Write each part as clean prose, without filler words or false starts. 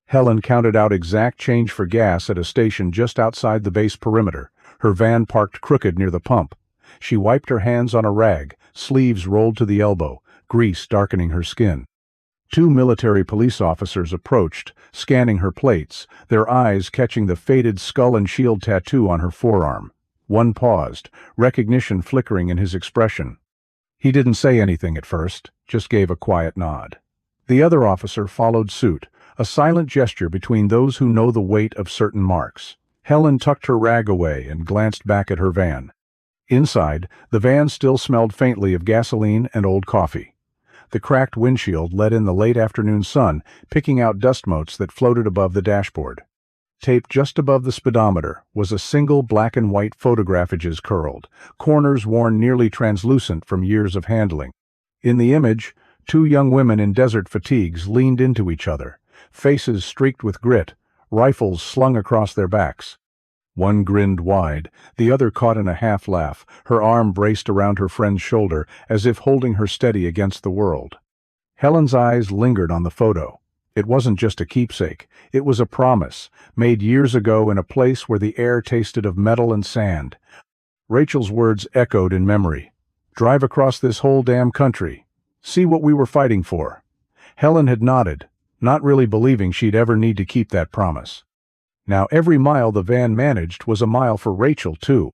Helen counted out exact change for gas at a station just outside the base perimeter, her van parked crooked near the pump. She wiped her hands on a rag, sleeves rolled to the elbow, grease darkening her skin. Two military police officers approached, scanning her plates, their eyes catching the faded skull and shield tattoo on her forearm. One paused, recognition flickering in his expression. He didn't say anything at first, just gave a quiet nod. The other officer followed suit, a silent gesture between those who know the weight of certain marks. Helen tucked her rag away and glanced back at her van. Inside, the van still smelled faintly of gasoline and old coffee. The cracked windshield let in the late afternoon sun, picking out dust motes that floated above the dashboard. Taped just above the speedometer was a single black and white photograph, edges curled, corners worn nearly translucent from years of handling. In the image, two young women in desert fatigues leaned into each other, faces streaked with grit, rifles slung across their backs. One grinned wide, the other caught in a half laugh, her arm braced around her friend's shoulder as if holding her steady against the world. Helen's eyes lingered on the photo. It wasn't just a keepsake, it was a promise, made years ago in a place where the air tasted of metal and sand. Rachel's words echoed in memory. "Drive across this whole damn country. See what we were fighting for." Helen had nodded, not really believing she'd ever need to keep that promise. Now every mile the van managed was a mile for Rachel, too.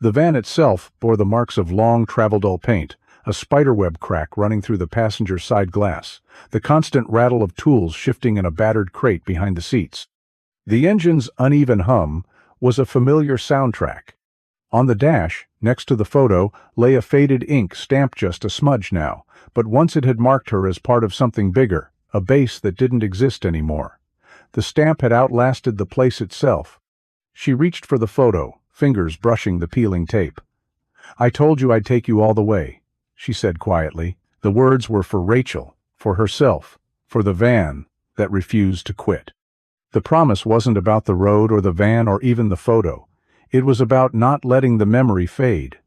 The van itself bore the marks of long travel-dull paint, a spiderweb crack running through the passenger side glass, the constant rattle of tools shifting in a battered crate behind the seats. The engine's uneven hum was a familiar soundtrack. On the dash, next to the photo, lay a faded ink stamp, just a smudge now, but once it had marked her as part of something bigger, a base that didn't exist anymore. The stamp had outlasted the place itself. She reached for the photo, fingers brushing the peeling tape. "I told you I'd take you all the way," she said quietly. The words were for Rachel, for herself, for the van that refused to quit. The promise wasn't about the road or the van or even the photo. It was about not letting the memory fade.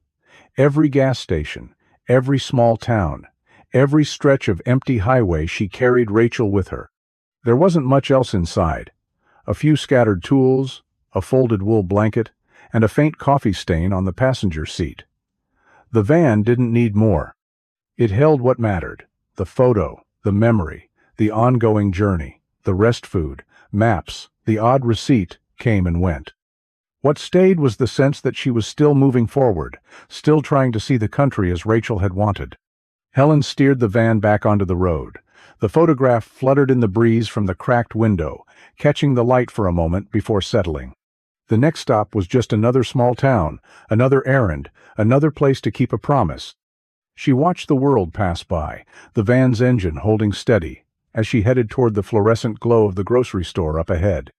Every gas station, every small town, every stretch of empty highway, she carried Rachel with her. There wasn't much else inside. A few scattered tools, a folded wool blanket, and a faint coffee stain on the passenger seat. The van didn't need more. It held what mattered: the photo, the memory, the ongoing journey, the rest food, maps, the odd receipt came and went. What stayed was the sense that she was still moving forward, still trying to see the country as Rachel had wanted. Helen steered the van back onto the road. The photograph fluttered in the breeze from the cracked window, catching the light for a moment before settling. The next stop was just another small town, another errand, another place to keep a promise. She watched the world pass by, the van's engine holding steady, as she headed toward the fluorescent glow of the grocery store up ahead.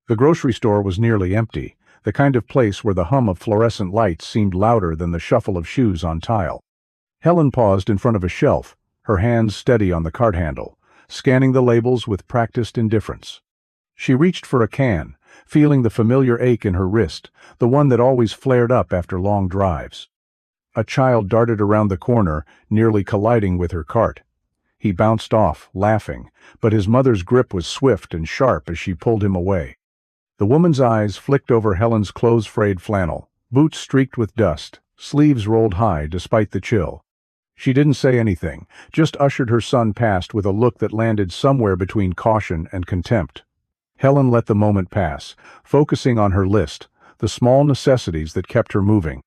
The grocery store was nearly empty, the kind of place where the hum of fluorescent lights seemed louder than the shuffle of shoes on tile. Helen paused in front of a shelf, her hands steady on the cart handle, scanning the labels with practiced indifference. She reached for a can, feeling the familiar ache in her wrist, the one that always flared up after long drives. A child darted around the corner, nearly colliding with her cart. He bounced off, laughing, but his mother's grip was swift and sharp as she pulled him away. The woman's eyes flicked over Helen's clothes-frayed flannel, boots streaked with dust, sleeves rolled high despite the chill. She didn't say anything, just ushered her son past with a look that landed somewhere between caution and contempt. Helen let the moment pass, focusing on her list, the small necessities that kept her moving.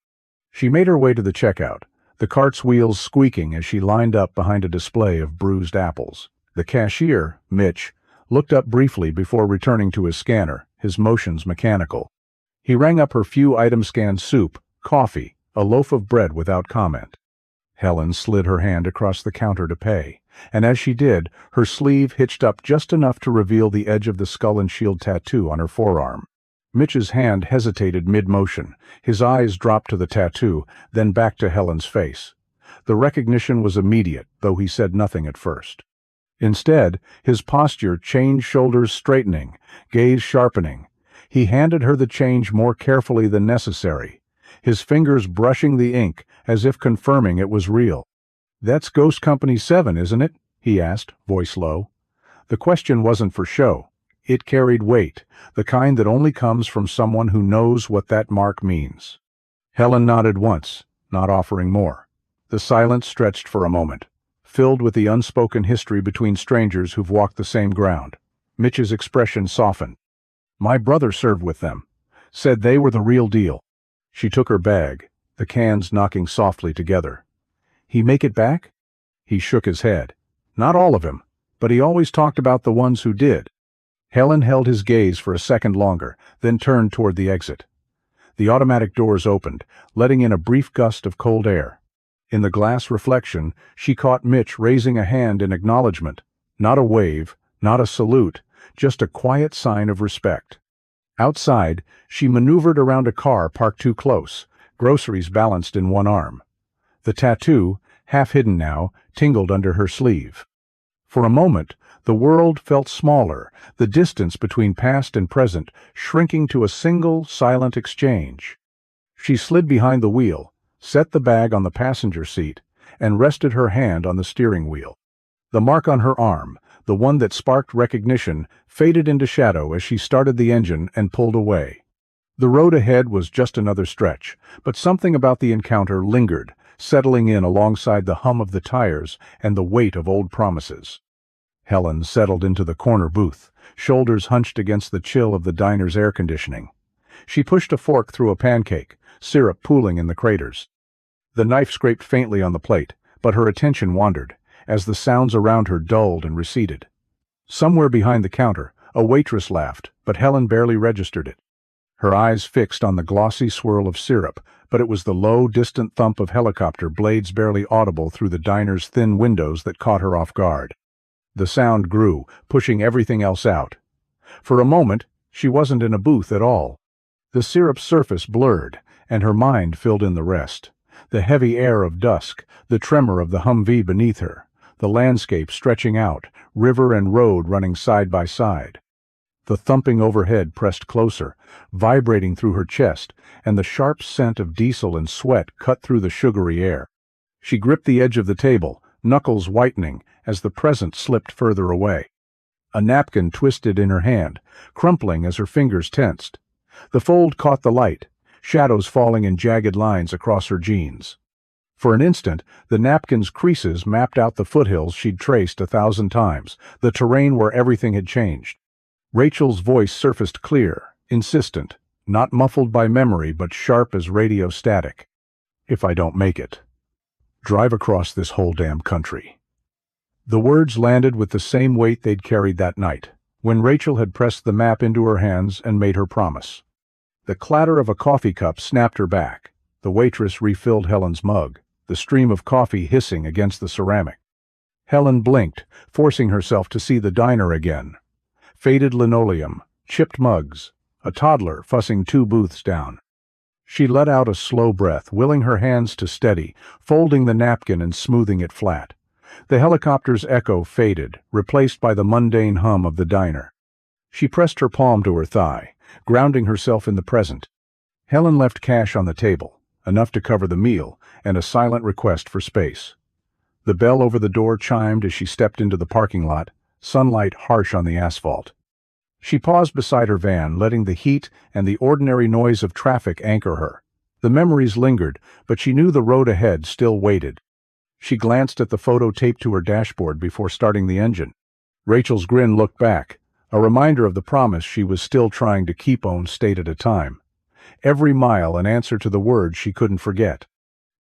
She made her way to the checkout, the cart's wheels squeaking as she lined up behind a display of bruised apples. The cashier, Mitch, looked up briefly before returning to his scanner, his motions mechanical. He rang up her few item-scanned soup, coffee, a loaf of bread without comment. Helen slid her hand across the counter to pay, and as she did, her sleeve hitched up just enough to reveal the edge of the skull and shield tattoo on her forearm. Mitch's hand hesitated mid-motion, his eyes dropped to the tattoo, then back to Helen's face. The recognition was immediate, though he said nothing at first. Instead, his posture changed, shoulders straightening, gaze sharpening. He handed her the change more carefully than necessary, his fingers brushing the ink as if confirming it was real. "That's Ghost Company 7, isn't it?" he asked, voice low. The question wasn't for show. It carried weight, the kind that only comes from someone who knows what that mark means. Helen nodded once, not offering more. The silence stretched for a moment, filled with the unspoken history between strangers who've walked the same ground. Mitch's expression softened. "My brother served with them. Said they were the real deal." She took her bag, the cans knocking softly together. "He make it back?" He shook his head. "Not all of him, but he always talked about the ones who did." Helen held his gaze for a second longer, then turned toward the exit. The automatic doors opened, letting in a brief gust of cold air. In the glass reflection, she caught Mitch raising a hand in acknowledgement. Not a wave, not a salute, just a quiet sign of respect. Outside, she maneuvered around a car parked too close, groceries balanced in one arm. The tattoo, half hidden now, tingled under her sleeve. For a moment, the world felt smaller, the distance between past and present shrinking to a single, silent exchange. She slid behind the wheel, set the bag on the passenger seat, and rested her hand on the steering wheel. The mark on her arm, the one that sparked recognition, faded into shadow as she started the engine and pulled away. The road ahead was just another stretch, but something about the encounter lingered, settling in alongside the hum of the tires and the weight of old promises. Helen settled into the corner booth, shoulders hunched against the chill of the diner's air conditioning. She pushed a fork through a pancake, syrup pooling in the craters. The knife scraped faintly on the plate, but her attention wandered, as the sounds around her dulled and receded. Somewhere behind the counter, a waitress laughed, but Helen barely registered it. Her eyes fixed on the glossy swirl of syrup, but it was the low, distant thump of helicopter blades barely audible through the diner's thin windows that caught her off guard. The sound grew, pushing everything else out. For a moment, she wasn't in a booth at all. The syrup's surface blurred, and her mind filled in the rest. The heavy air of dusk, the tremor of the Humvee beneath her, the landscape stretching out, river and road running side by side. The thumping overhead pressed closer, vibrating through her chest, and the sharp scent of diesel and sweat cut through the sugary air. She gripped the edge of the table, knuckles whitening, as the present slipped further away. A napkin twisted in her hand, crumpling as her fingers tensed. The fold caught the light, shadows falling in jagged lines across her jeans. For an instant, the napkin's creases mapped out the foothills she'd traced 1,000 times, the terrain where everything had changed. Rachel's voice surfaced clear, insistent, not muffled by memory but sharp as radio static. "If I don't make it, drive across this whole damn country." The words landed with the same weight they'd carried that night, when Rachel had pressed the map into her hands and made her promise. The clatter of a coffee cup snapped her back. The waitress refilled Helen's mug, the stream of coffee hissing against the ceramic. Helen blinked, forcing herself to see the diner again. Faded linoleum, chipped mugs, a toddler fussing 2 booths down. She let out a slow breath, willing her hands to steady, folding the napkin and smoothing it flat. The helicopter's echo faded, replaced by the mundane hum of the diner. She pressed her palm to her thigh, grounding herself in the present. Helen left cash on the table, enough to cover the meal, and a silent request for space. The bell over the door chimed as she stepped into the parking lot, sunlight harsh on the asphalt. She paused beside her van, letting the heat and the ordinary noise of traffic anchor her. The memories lingered, but she knew the road ahead still waited. She glanced at the photo taped to her dashboard before starting the engine. Rachel's grin looked back, a reminder of the promise she was still trying to keep on state at a time. Every mile an answer to the words she couldn't forget.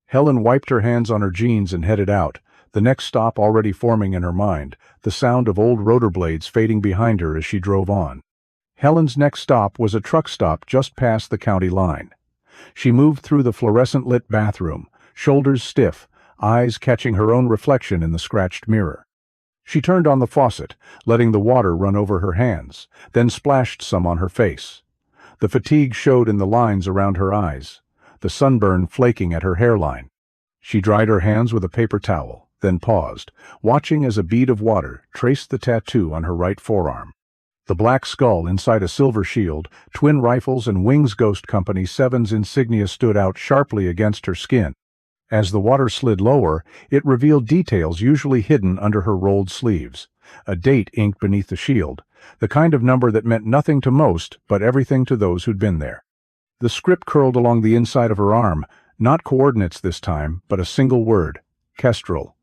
Helen wiped her hands on her jeans and headed out, the next stop already forming in her mind, the sound of old rotor blades fading behind her as she drove on. Helen's next stop was a truck stop just past the county line. She moved through the fluorescent-lit bathroom, shoulders stiff, eyes catching her own reflection in the scratched mirror. She turned on the faucet, letting the water run over her hands, then splashed some on her face. The fatigue showed in the lines around her eyes, the sunburn flaking at her hairline. She dried her hands with a paper towel, then paused, watching as a bead of water traced the tattoo on her right forearm. The black skull inside a silver shield, twin rifles and Wings Ghost Company 7's insignia stood out sharply against her skin. As the water slid lower, it revealed details usually hidden under her rolled sleeves. A date inked beneath the shield, the kind of number that meant nothing to most, but everything to those who'd been there. The script curled along the inside of her arm, not coordinates this time, but a single word: Kestrel.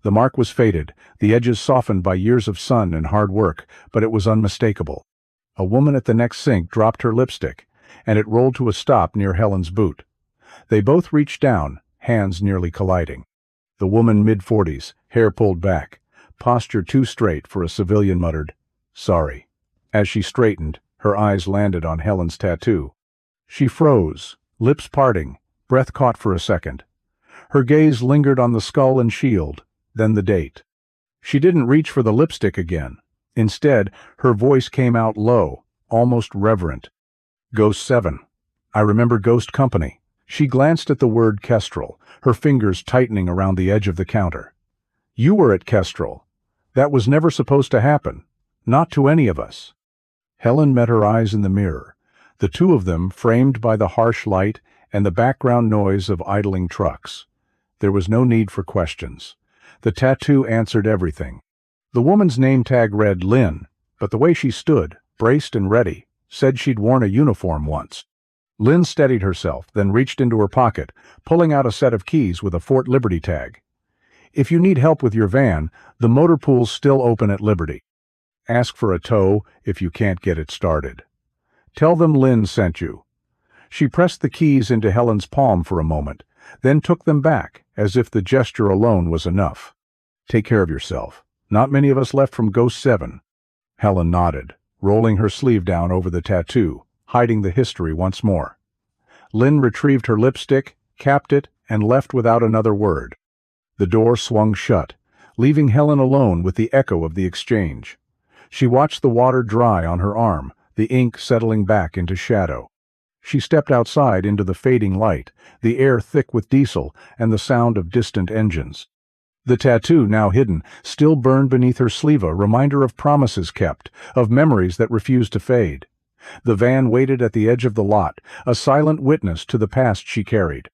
The mark was faded, the edges softened by years of sun and hard work, but it was unmistakable. A woman at the next sink dropped her lipstick, and it rolled to a stop near Helen's boot. They both reached down, hands nearly colliding. The woman mid-40s, hair pulled back, posture too straight for a civilian, muttered, "Sorry." As she straightened, her eyes landed on Helen's tattoo. She froze, lips parting, breath caught for a second. Her gaze lingered on the skull and shield, then the date. She didn't reach for the lipstick again. Instead, her voice came out low, almost reverent. "Ghost 7. I remember Ghost Company." She glanced at the word Kestrel, her fingers tightening around the edge of the counter. "You were at Kestrel. That was never supposed to happen. Not to any of us." Helen met her eyes in the mirror, the two of them framed by the harsh light and the background noise of idling trucks. There was no need for questions. The tattoo answered everything. The woman's name tag read Lynn, but the way she stood, braced and ready, said she'd worn a uniform once. Lynn steadied herself, then reached into her pocket, pulling out a set of keys with a Fort Liberty tag. "If you need help with your van, the motor pool's still open at Liberty. Ask for a tow if you can't get it started. Tell them Lynn sent you." She pressed the keys into Helen's palm for a moment, then took them back, as if the gesture alone was enough. "Take care of yourself. Not many of us left from Ghost 7. Helen nodded, rolling her sleeve down over the tattoo, hiding the history once more. Lynn retrieved her lipstick, capped it, and left without another word. The door swung shut, leaving Helen alone with the echo of the exchange. She watched the water dry on her arm, the ink settling back into shadow. She stepped outside into the fading light, the air thick with diesel and the sound of distant engines. The tattoo, now hidden, still burned beneath her sleeve, a reminder of promises kept, of memories that refused to fade. The van waited at the edge of the lot, a silent witness to the past she carried.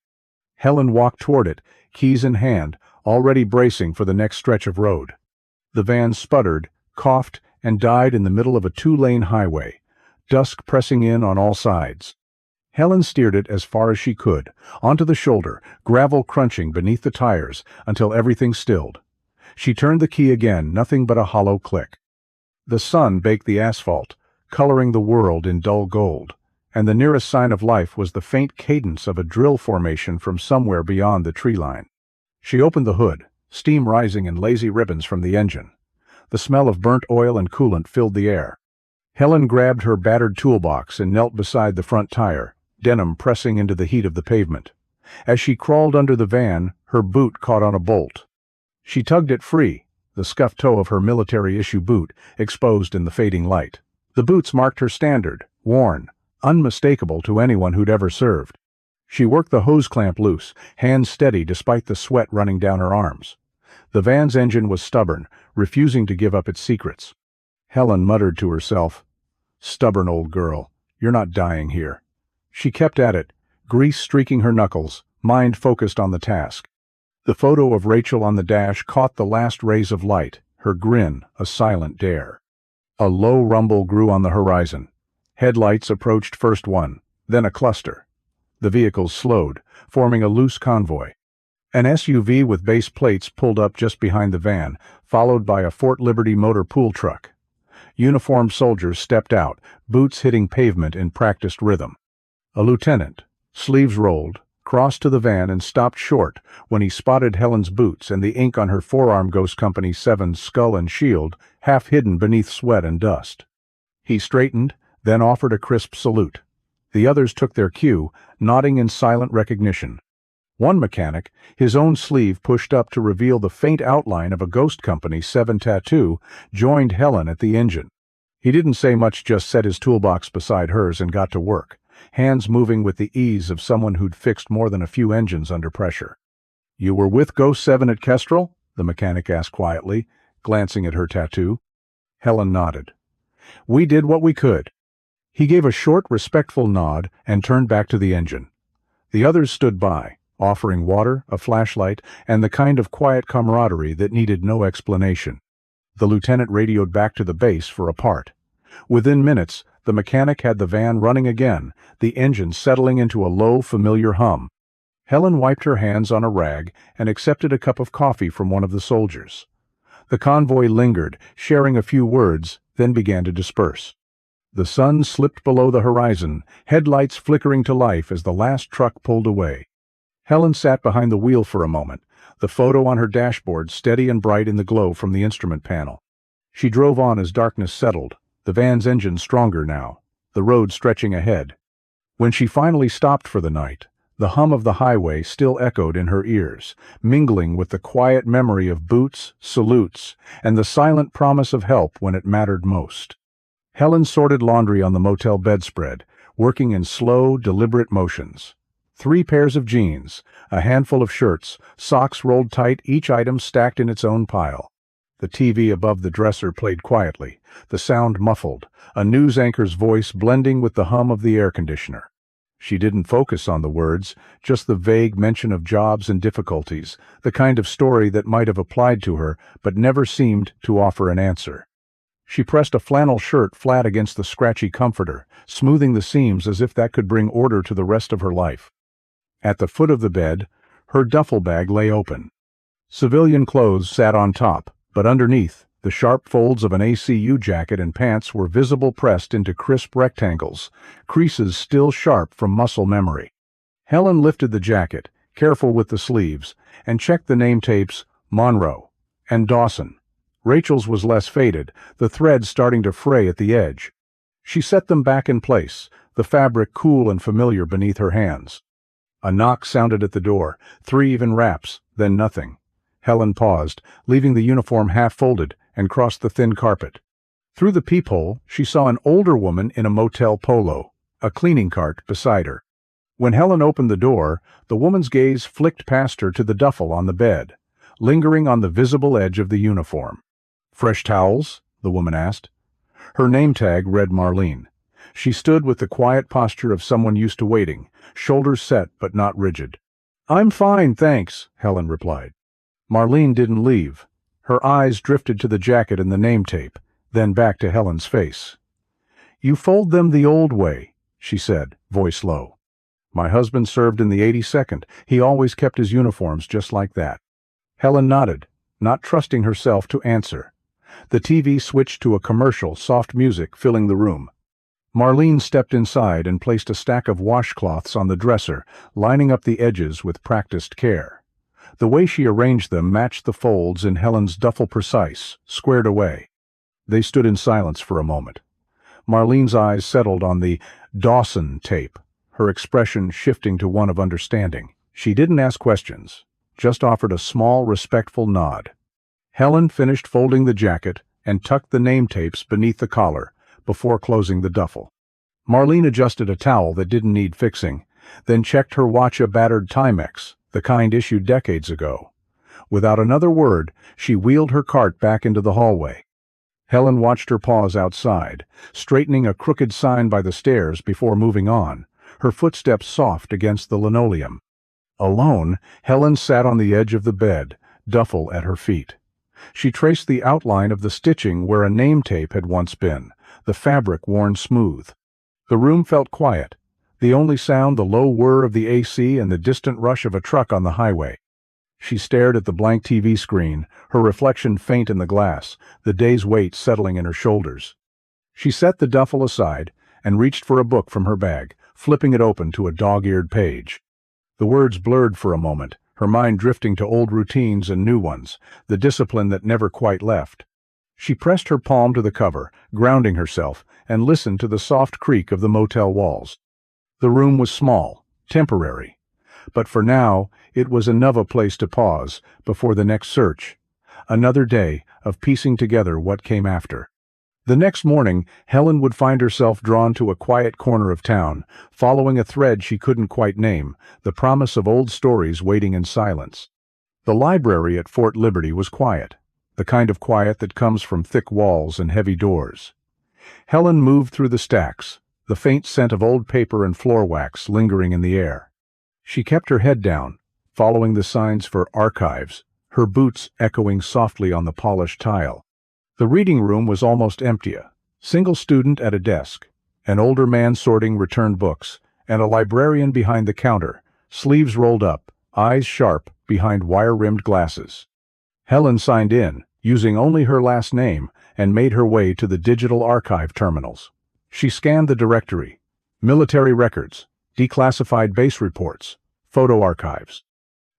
Helen walked toward it, keys in hand, already bracing for the next stretch of road. The van sputtered, coughed, and died in the middle of a two-lane highway, dusk pressing in on all sides. Helen steered it as far as she could, onto the shoulder, gravel crunching beneath the tires, until everything stilled. She turned the key again, nothing but a hollow click. The sun baked the asphalt, coloring the world in dull gold, and the nearest sign of life was the faint cadence of a drill formation from somewhere beyond the tree line. She opened the hood, steam rising in lazy ribbons from the engine. The smell of burnt oil and coolant filled the air. Helen grabbed her battered toolbox and knelt beside the front tire, denim pressing into the heat of the pavement. As she crawled under the van, her boot caught on a bolt. She tugged it free, the scuffed toe of her military-issue boot exposed in the fading light. The boots marked her standard, worn, unmistakable to anyone who'd ever served. She worked the hose clamp loose, hands steady despite the sweat running down her arms. The van's engine was stubborn, refusing to give up its secrets. Helen muttered to herself, "Stubborn old girl, you're not dying here." She kept at it, grease streaking her knuckles, mind focused on the task. The photo of Rachel on the dash caught the last rays of light, her grin a silent dare. A low rumble grew on the horizon. Headlights approached first one, then a cluster. The vehicles slowed, forming a loose convoy. An SUV with base plates pulled up just behind the van, followed by a Fort Liberty motor pool truck. Uniformed soldiers stepped out, boots hitting pavement in practiced rhythm. A lieutenant, sleeves rolled, crossed to the van and stopped short when he spotted Helen's boots and the ink on her forearm. Ghost Company 7's skull and shield, half hidden beneath sweat and dust. He straightened, then offered a crisp salute. The others took their cue, nodding in silent recognition. One mechanic, his own sleeve pushed up to reveal the faint outline of a Ghost Company 7 tattoo, joined Helen at the engine. He didn't say much, just set his toolbox beside hers and got to work, hands moving with the ease of someone who'd fixed more than a few engines under pressure. "You were with Ghost 7 at Kestrel?" the mechanic asked quietly, glancing at her tattoo. Helen nodded. "We did what we could." He gave a short, respectful nod and turned back to the engine. The others stood by, offering water, a flashlight, and the kind of quiet camaraderie that needed no explanation. The lieutenant radioed back to the base for a part. Within minutes, the mechanic had the van running again, the engine settling into a low, familiar hum. Helen wiped her hands on a rag and accepted a cup of coffee from one of the soldiers. The convoy lingered, sharing a few words, then began to disperse. The sun slipped below the horizon, headlights flickering to life as the last truck pulled away. Helen sat behind the wheel for a moment, the photo on her dashboard steady and bright in the glow from the instrument panel. She drove on as darkness settled, the van's engine stronger now, the road stretching ahead. When she finally stopped for the night, the hum of the highway still echoed in her ears, mingling with the quiet memory of boots, salutes, and the silent promise of help when it mattered most. Helen sorted laundry on the motel bedspread, working in slow, deliberate motions. 3 pairs of jeans, a handful of shirts, socks rolled tight, each item stacked in its own pile. The TV above the dresser played quietly, the sound muffled, a news anchor's voice blending with the hum of the air conditioner. She didn't focus on the words, just the vague mention of jobs and difficulties, the kind of story that might have applied to her but never seemed to offer an answer. She pressed a flannel shirt flat against the scratchy comforter, smoothing the seams as if that could bring order to the rest of her life. At the foot of the bed, her duffel bag lay open. Civilian clothes sat on top, but underneath, the sharp folds of an ACU jacket and pants were visible pressed into crisp rectangles, creases still sharp from muscle memory. Helen lifted the jacket, careful with the sleeves, and checked the name tapes Monroe and Dawson. Rachel's was less faded, the threads starting to fray at the edge. She set them back in place, the fabric cool and familiar beneath her hands. A knock sounded at the door, 3 even raps, then nothing. Helen paused, leaving the uniform half-folded, and crossed the thin carpet. Through the peephole, she saw an older woman in a motel polo, a cleaning cart beside her. When Helen opened the door, the woman's gaze flicked past her to the duffel on the bed, lingering on the visible edge of the uniform. "Fresh towels?" the woman asked. Her name tag read Marlene. She stood with the quiet posture of someone used to waiting, shoulders set but not rigid. "I'm fine, thanks," Helen replied. Marlene didn't leave. Her eyes drifted to the jacket and the name tape, then back to Helen's face. "You fold them the old way," she said, voice low. "My husband served in the 82nd. He always kept his uniforms just like that." Helen nodded, not trusting herself to answer. The TV switched to a commercial, soft music filling the room. Marlene stepped inside and placed a stack of washcloths on the dresser, lining up the edges with practiced care. The way she arranged them matched the folds in Helen's duffel precise, squared away. They stood in silence for a moment. Marlene's eyes settled on the Dawson tape, her expression shifting to one of understanding. She didn't ask questions, just offered a small, respectful nod. Helen finished folding the jacket and tucked the name tapes beneath the collar before closing the duffel. Marlene adjusted a towel that didn't need fixing, then checked her watch, a battered Timex, the kind issued decades ago. Without another word, she wheeled her cart back into the hallway. Helen watched her pause outside, straightening a crooked sign by the stairs before moving on, her footsteps soft against the linoleum. Alone, Helen sat on the edge of the bed, duffel at her feet. She traced the outline of the stitching where a name tape had once been, the fabric worn smooth. The room felt quiet, the only sound the low whir of the AC and the distant rush of a truck on the highway. She stared at the blank TV screen, her reflection faint in the glass, the day's weight settling in her shoulders. She set the duffel aside and reached for a book from her bag, flipping it open to a dog-eared page. The words blurred for a moment, her mind drifting to old routines and new ones, the discipline that never quite left. She pressed her palm to the cover, grounding herself, and listened to the soft creak of the motel walls. The room was small, temporary. But for now, it was another place to pause before the next search, another day of piecing together what came after. The next morning, Helen would find herself drawn to a quiet corner of town, following a thread she couldn't quite name, the promise of old stories waiting in silence. The library at Fort Liberty was quiet, the kind of quiet that comes from thick walls and heavy doors. Helen moved through the stacks, the faint scent of old paper and floor wax lingering in the air. She kept her head down, following the signs for archives, her boots echoing softly on the polished tile. The reading room was almost empty. A single student at a desk, an older man sorting returned books, and a librarian behind the counter, sleeves rolled up, eyes sharp behind wire-rimmed glasses. Helen signed in, using only her last name, and made her way to the digital archive terminals. She scanned the directory: military records, declassified base reports, photo archives.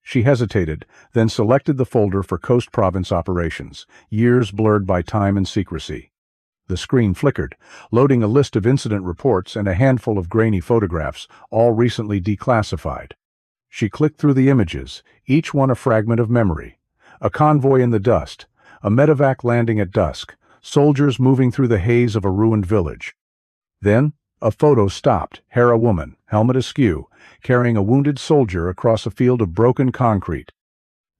She hesitated, then selected the folder for Coast Province operations, years blurred by time and secrecy. The screen flickered, loading a list of incident reports and a handful of grainy photographs, all recently declassified. She clicked through the images, each one a fragment of memory. A convoy in the dust, a medevac landing at dusk, soldiers moving through the haze of a ruined village. Then, a photo stopped, hair a woman, helmet askew, carrying a wounded soldier across a field of broken concrete.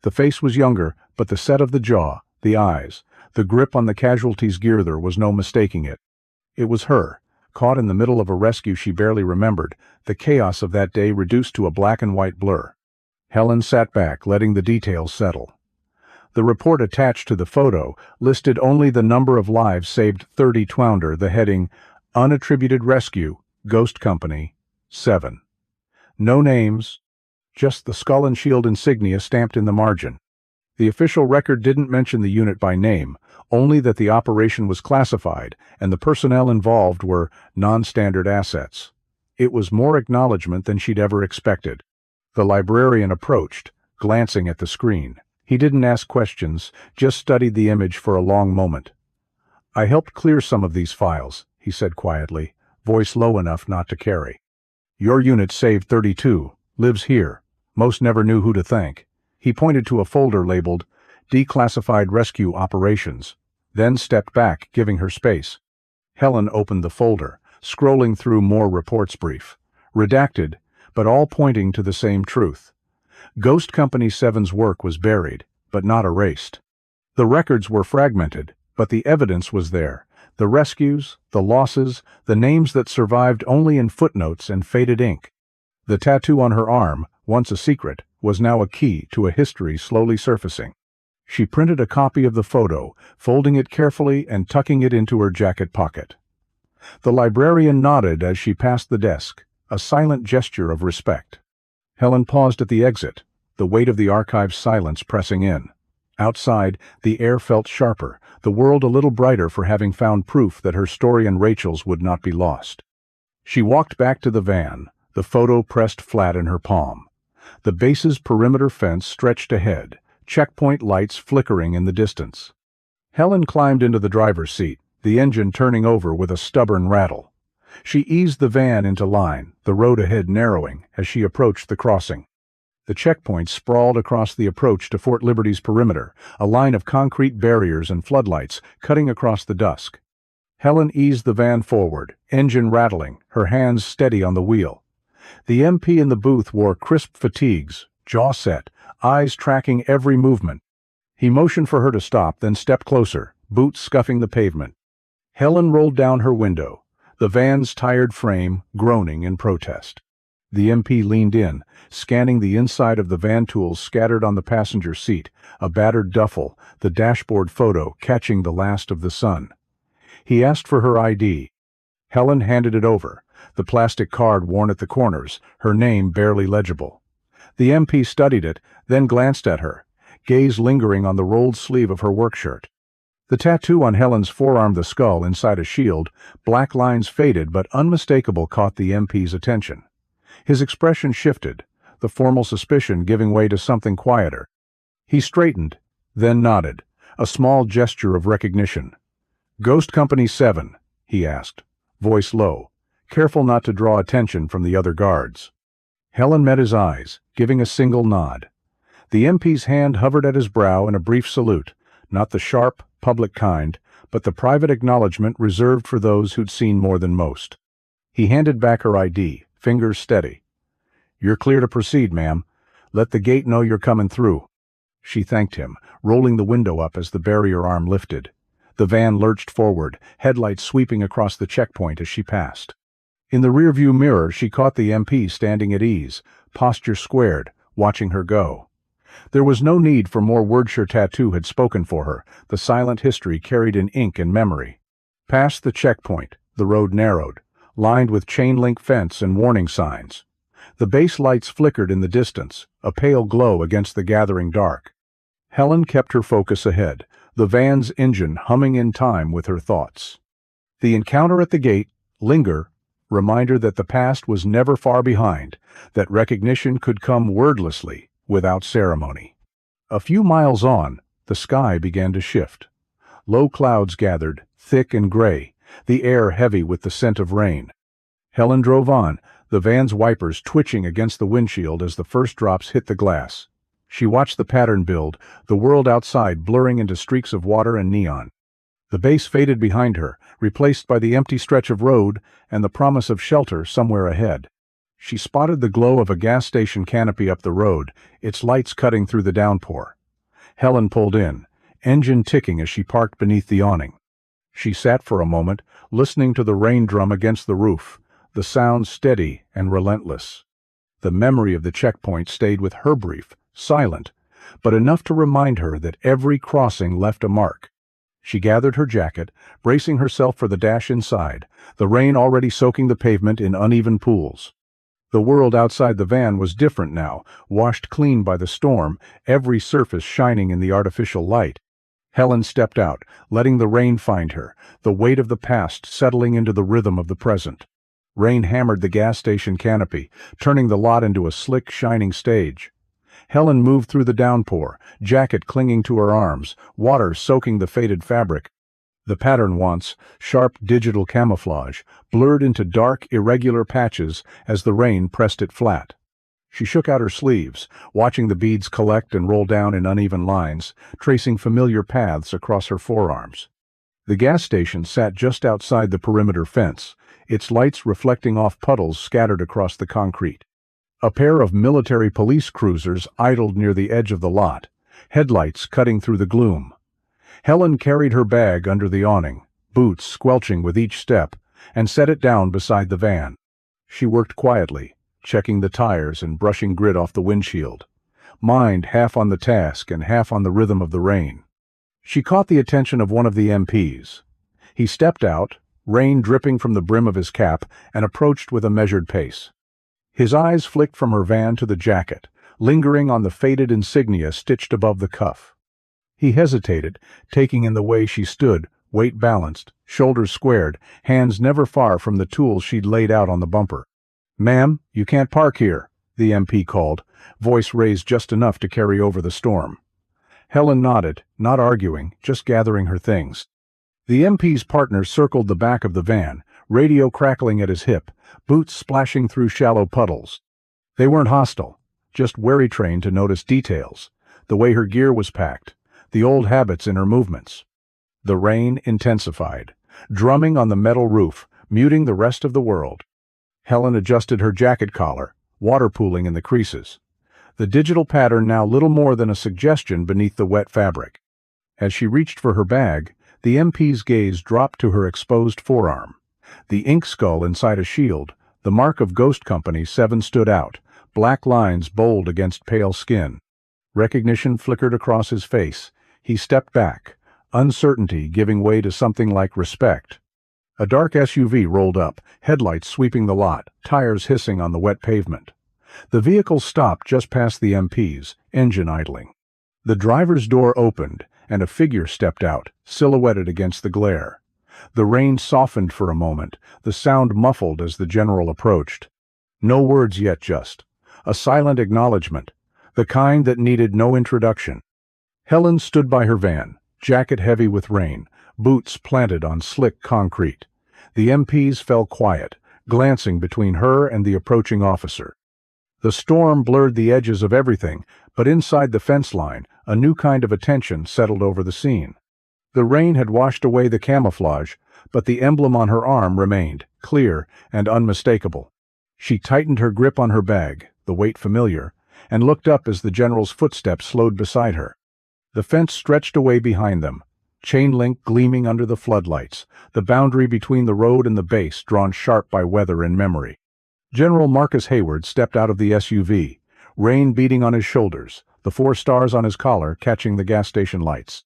The face was younger, but the set of the jaw, the eyes, the grip on the casualty's gear, there was no mistaking it. It was her, caught in the middle of a rescue she barely remembered, the chaos of that day reduced to a black and white blur. Helen sat back, letting the details settle. The report attached to the photo listed only the number of lives saved: 30 twounder, the heading, Unattributed Rescue, Ghost Company, 7. No names, just the skull and shield insignia stamped in the margin. The official record didn't mention the unit by name, only that the operation was classified and the personnel involved were non-standard assets. It was more acknowledgement than she'd ever expected. The librarian approached, glancing at the screen. He didn't ask questions, just studied the image for a long moment. "I helped clear some of these files," he said quietly, voice low enough not to carry. "Your unit saved 32, lives here. Most never knew who to thank." He pointed to a folder labeled Declassified Rescue Operations, then stepped back, giving her space. Helen opened the folder, scrolling through more reports brief. Redacted, but all pointing to the same truth. Ghost Company 7's work was buried, but not erased. The records were fragmented, but the evidence was there. The rescues, the losses, the names that survived only in footnotes and faded ink. The tattoo on her arm, once a secret, was now a key to a history slowly surfacing. She printed a copy of the photo, folding it carefully and tucking it into her jacket pocket. The librarian nodded as she passed the desk, a silent gesture of respect. Helen paused at the exit, the weight of the archive's silence pressing in. Outside, the air felt sharper, the world a little brighter for having found proof that her story and Rachel's would not be lost. She walked back to the van, the photo pressed flat in her palm. The base's perimeter fence stretched ahead, checkpoint lights flickering in the distance. Helen climbed into the driver's seat, the engine turning over with a stubborn rattle. She eased the van into line, the road ahead narrowing as she approached the crossing. The checkpoint sprawled across the approach to Fort Liberty's perimeter, a line of concrete barriers and floodlights cutting across the dusk. Helen eased the van forward, engine rattling, her hands steady on the wheel. The MP in the booth wore crisp fatigues, jaw set, eyes tracking every movement. He motioned for her to stop, then stepped closer, boots scuffing the pavement. Helen rolled down her window, the van's tired frame groaning in protest. The MP leaned in, scanning the inside of the van, tools scattered on the passenger seat, a battered duffel, the dashboard photo catching the last of the sun. He asked for her ID. Helen handed it over, the plastic card worn at the corners, her name barely legible. The MP studied it, then glanced at her, gaze lingering on the rolled sleeve of her work shirt. The tattoo on Helen's forearm, the skull inside a shield, black lines faded but unmistakable, caught the MP's attention. His expression shifted, the formal suspicion giving way to something quieter. He straightened, then nodded, a small gesture of recognition. "Ghost Company 7, he asked, voice low, careful not to draw attention from the other guards. Helen met his eyes, giving a single nod. The MP's hand hovered at his brow in a brief salute, not the sharp, public kind, but the private acknowledgement reserved for those who'd seen more than most. He handed back her ID, fingers steady. "You're clear to proceed, ma'am. Let the gate know you're coming through." She thanked him, rolling the window up as the barrier arm lifted. The van lurched forward, headlights sweeping across the checkpoint as she passed. In the rearview mirror, she caught the MP standing at ease, posture squared, watching her go. There was no need for more words. Her tattoo had spoken for her, the silent history carried in ink and memory. Past the checkpoint, the road narrowed, lined with chain-link fence and warning signs. The base lights flickered in the distance, a pale glow against the gathering dark. Helen kept her focus ahead, the van's engine humming in time with her thoughts. The encounter at the gate, linger, reminder that the past was never far behind, that recognition could come wordlessly, without ceremony. A few miles on, the sky began to shift. Low clouds gathered, thick and gray, the air heavy with the scent of rain. Helen drove on, the van's wipers twitching against the windshield as the first drops hit the glass. She watched the pattern build, the world outside blurring into streaks of water and neon. The base faded behind her, replaced by the empty stretch of road and the promise of shelter somewhere ahead. She spotted the glow of a gas station canopy up the road, its lights cutting through the downpour. Helen pulled in, engine ticking as she parked beneath the awning. She sat for a moment, listening to the rain drum against the roof, the sound steady and relentless. The memory of the checkpoint stayed with her, brief, silent, but enough to remind her that every crossing left a mark. She gathered her jacket, bracing herself for the dash inside, the rain already soaking the pavement in uneven pools. The world outside the van was different now, washed clean by the storm, every surface shining in the artificial light. Helen stepped out, letting the rain find her, the weight of the past settling into the rhythm of the present. Rain hammered the gas station canopy, turning the lot into a slick, shining stage. Helen moved through the downpour, jacket clinging to her arms, water soaking the faded fabric. The pattern once, sharp digital camouflage, blurred into dark, irregular patches as the rain pressed it flat. She shook out her sleeves, watching the beads collect and roll down in uneven lines, tracing familiar paths across her forearms. The gas station sat just outside the perimeter fence, its lights reflecting off puddles scattered across the concrete. A pair of military police cruisers idled near the edge of the lot, headlights cutting through the gloom. Helen carried her bag under the awning, boots squelching with each step, and set it down beside the van. She worked quietly, checking the tires and brushing grit off the windshield, mind half on the task and half on the rhythm of the rain. She caught the attention of one of the MPs. He stepped out, rain dripping from the brim of his cap, and approached with a measured pace. His eyes flicked from her van to the jacket, lingering on the faded insignia stitched above the cuff. He hesitated, taking in the way she stood, weight balanced, shoulders squared, hands never far from the tools she'd laid out on the bumper. "Ma'am, you can't park here," the MP called, voice raised just enough to carry over the storm. Helen nodded, not arguing, just gathering her things. The MP's partner circled the back of the van, radio crackling at his hip, boots splashing through shallow puddles. They weren't hostile, just wary trained to notice details, the way her gear was packed, the old habits in her movements. The rain intensified, drumming on the metal roof, muting the rest of the world. Helen adjusted her jacket collar, water pooling in the creases. The digital pattern now little more than a suggestion beneath the wet fabric. As she reached for her bag, the MP's gaze dropped to her exposed forearm. The ink skull inside a shield, the mark of Ghost Company 7 stood out, black lines bold against pale skin. Recognition flickered across his face. He stepped back, uncertainty giving way to something like respect. A dark SUV rolled up, headlights sweeping the lot, tires hissing on the wet pavement. The vehicle stopped just past the MP's, engine idling. The driver's door opened, and a figure stepped out, silhouetted against the glare. The rain softened for a moment, the sound muffled as the general approached. No words yet, just a silent acknowledgement, the kind that needed no introduction. Helen stood by her van, jacket heavy with rain, boots planted on slick concrete. The MPs fell quiet, glancing between her and the approaching officer. The storm blurred the edges of everything, but inside the fence line, a new kind of attention settled over the scene. The rain had washed away the camouflage, but the emblem on her arm remained, clear and unmistakable. She tightened her grip on her bag, the weight familiar, and looked up as the general's footsteps slowed beside her. The fence stretched away behind them, chain link gleaming under the floodlights, the boundary between the road and the base drawn sharp by weather and memory. General Marcus Hayward stepped out of the SUV, rain beating on his shoulders, the 4 stars on his collar catching the gas station lights.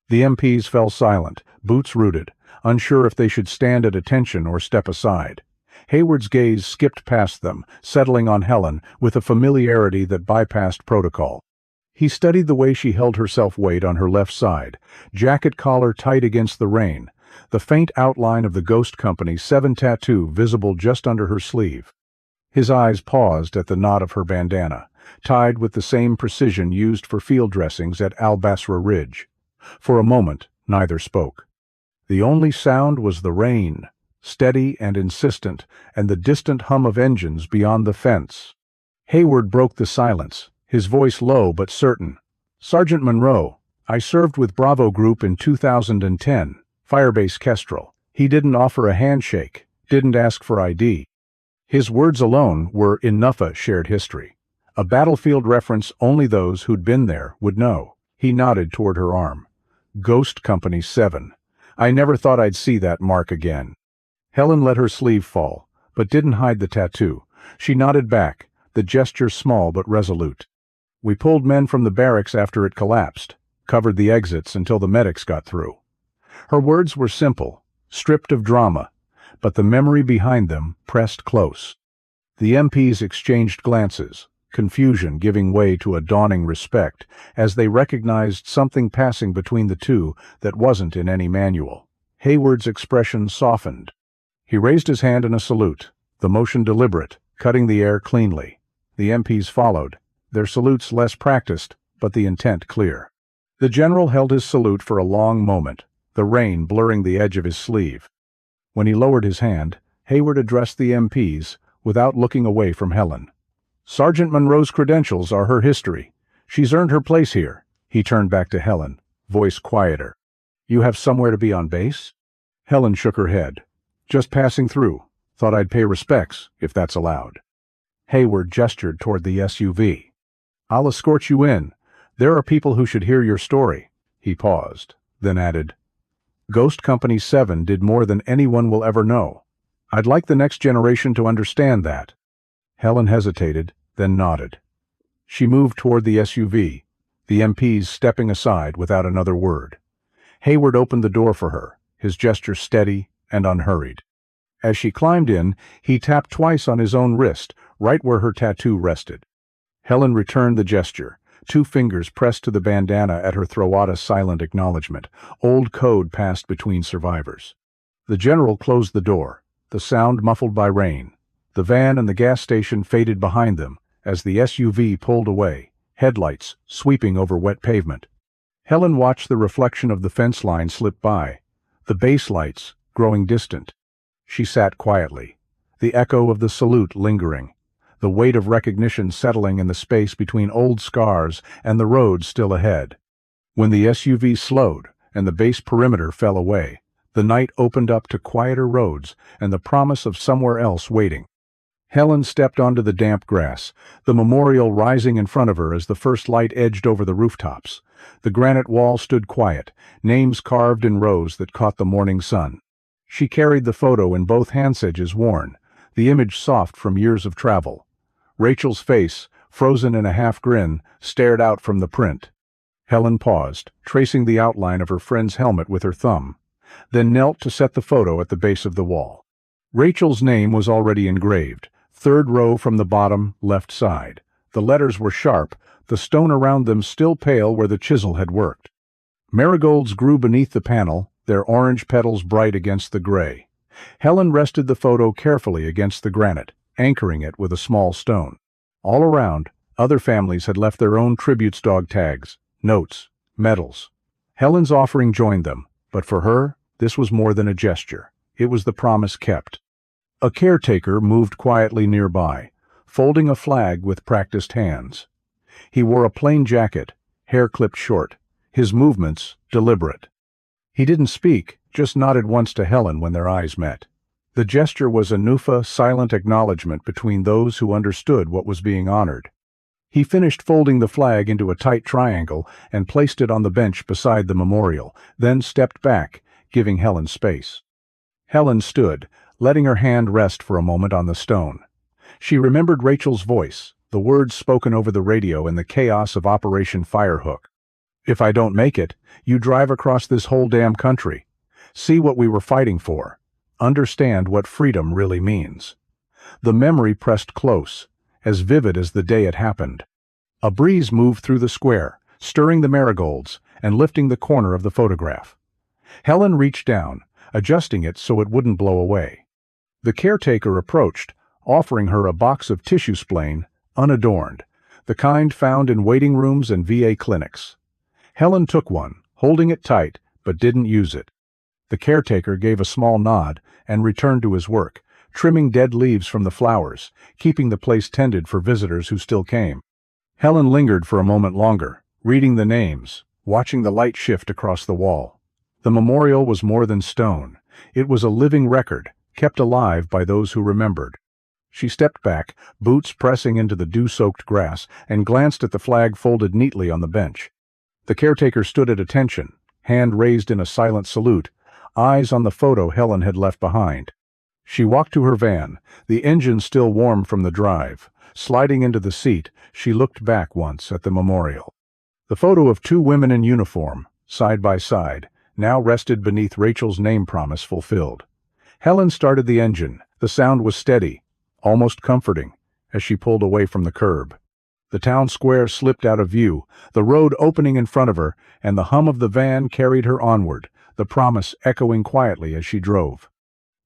The MPs fell silent, boots rooted, unsure if they should stand at attention or step aside. Hayward's gaze skipped past them, settling on Helen with a familiarity that bypassed protocol. He studied the way she held her self-weight on her left side, jacket collar tight against the rain, the faint outline of the Ghost Company 7 tattoo visible just under her sleeve. His eyes paused at the knot of her bandana, tied with the same precision used for field dressings at Al Basra Ridge. For a moment, neither spoke. The only sound was the rain, steady and insistent, and the distant hum of engines beyond the fence. Hayward broke the silence, his voice low but certain. "Sergeant Monroe, I served with Bravo Group in 2010, Firebase Kestrel. He didn't offer a handshake, didn't ask for ID." His words alone were enough a shared history. A battlefield reference only those who'd been there would know. He nodded toward her arm. "Ghost Company 7. I never thought I'd see that mark again." Helen let her sleeve fall, but didn't hide the tattoo. She nodded back, the gesture small but resolute. "We pulled men from the barracks after it collapsed, covered the exits until the medics got through." Her words were simple, stripped of drama, but the memory behind them pressed close. The MPs exchanged glances, confusion giving way to a dawning respect, as they recognized something passing between the two that wasn't in any manual. Hayward's expression softened. He raised his hand in a salute, the motion deliberate, cutting the air cleanly. The MPs followed, their salutes less practiced, but the intent clear. The general held his salute for a long moment, the rain blurring the edge of his sleeve. When he lowered his hand, Hayward addressed the MPs without looking away from Helen. "Sergeant Monroe's credentials are her history. She's earned her place here." He turned back to Helen, voice quieter. "You have somewhere to be on base?" Helen shook her head. "Just passing through. Thought I'd pay respects, if that's allowed." Hayward gestured toward the SUV. "I'll escort you in. There are people who should hear your story." He paused, then added, "Ghost Company 7 did more than anyone will ever know. I'd like the next generation to understand that." Helen hesitated, then nodded. She moved toward the SUV, the MPs stepping aside without another word. Hayward opened the door for her, his gesture steady and unhurried. As she climbed in, he tapped twice on his own wrist, right where her tattoo rested. Helen returned the gesture, 2 fingers pressed to the bandana at her throat, a silent acknowledgement. Old code passed between survivors. The general closed the door, the sound muffled by rain. The van and the gas station faded behind them as the SUV pulled away, headlights sweeping over wet pavement. Helen watched the reflection of the fence line slip by, the base lights growing distant. She sat quietly, the echo of the salute lingering, the weight of recognition settling in the space between old scars and the road still ahead. When the SUV slowed and the base perimeter fell away, the night opened up to quieter roads and the promise of somewhere else waiting. Helen stepped onto the damp grass, the memorial rising in front of her as the first light edged over the rooftops. The granite wall stood quiet, names carved in rows that caught the morning sun. She carried the photo in both handsedges worn, the image soft from years of travel. Rachel's face, frozen in a half grin, stared out from the print. Helen paused, tracing the outline of her friend's helmet with her thumb, then knelt to set the photo at the base of the wall. Rachel's name was already engraved, 3rd row from the bottom, left side. The letters were sharp, the stone around them still pale where the chisel had worked. Marigolds grew beneath the panel, their orange petals bright against the gray. Helen rested the photo carefully against the granite, anchoring it with a small stone. All around, other families had left their own tributes, dog tags, notes, medals. Helen's offering joined them, but for her, this was more than a gesture. It was the promise kept. A caretaker moved quietly nearby, folding a flag with practiced hands. He wore a plain jacket, hair clipped short, his movements deliberate. He didn't speak, just nodded once to Helen when their eyes met. The gesture was a Nufa silent acknowledgement between those who understood what was being honored. He finished folding the flag into a tight triangle and placed it on the bench beside the memorial, then stepped back, giving Helen space. Helen stood, letting her hand rest for a moment on the stone. She remembered Rachel's voice, the words spoken over the radio in the chaos of Operation Firehook. "If I don't make it, you drive across this whole damn country. See what we were fighting for. Understand what freedom really means." The memory pressed close, as vivid as the day it happened. A breeze moved through the square, stirring the marigolds and lifting the corner of the photograph. Helen reached down, adjusting it so it wouldn't blow away. The caretaker approached, offering her a box of tissue splaying, unadorned, the kind found in waiting rooms and VA clinics. Helen took one, holding it tight, but didn't use it. The caretaker gave a small nod and returned to his work, trimming dead leaves from the flowers, keeping the place tended for visitors who still came. Helen lingered for a moment longer, reading the names, watching the light shift across the wall. The memorial was more than stone. It was a living record, kept alive by those who remembered. She stepped back, boots pressing into the dew-soaked grass, and glanced at the flag folded neatly on the bench. The caretaker stood at attention, hand raised in a silent salute, eyes on the photo Helen had left behind. She walked to her van, the engine still warm from the drive. Sliding into the seat, she looked back once at the memorial. The photo of two women in uniform, side by side, now rested beneath Rachel's name promise fulfilled. Helen started the engine. The sound was steady, almost comforting, as she pulled away from the curb. The town square slipped out of view, the road opening in front of her, and the hum of the van carried her onward, the promise echoing quietly as she drove.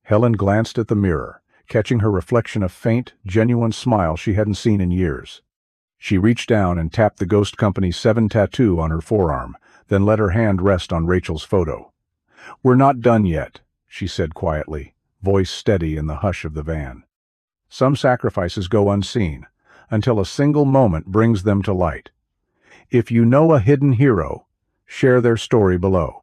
Helen glanced at the mirror, catching her reflection a faint, genuine smile she hadn't seen in years. She reached down and tapped the Ghost Company 7 tattoo on her forearm, then let her hand rest on Rachel's photo. "We're not done yet," she said quietly, voice steady in the hush of the van. "Some sacrifices go unseen, until a single moment brings them to light. If you know a hidden hero, share their story below.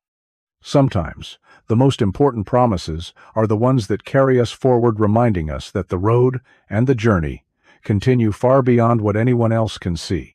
Sometimes, the most important promises are the ones that carry us forward, reminding us that the road and the journey continue far beyond what anyone else can see."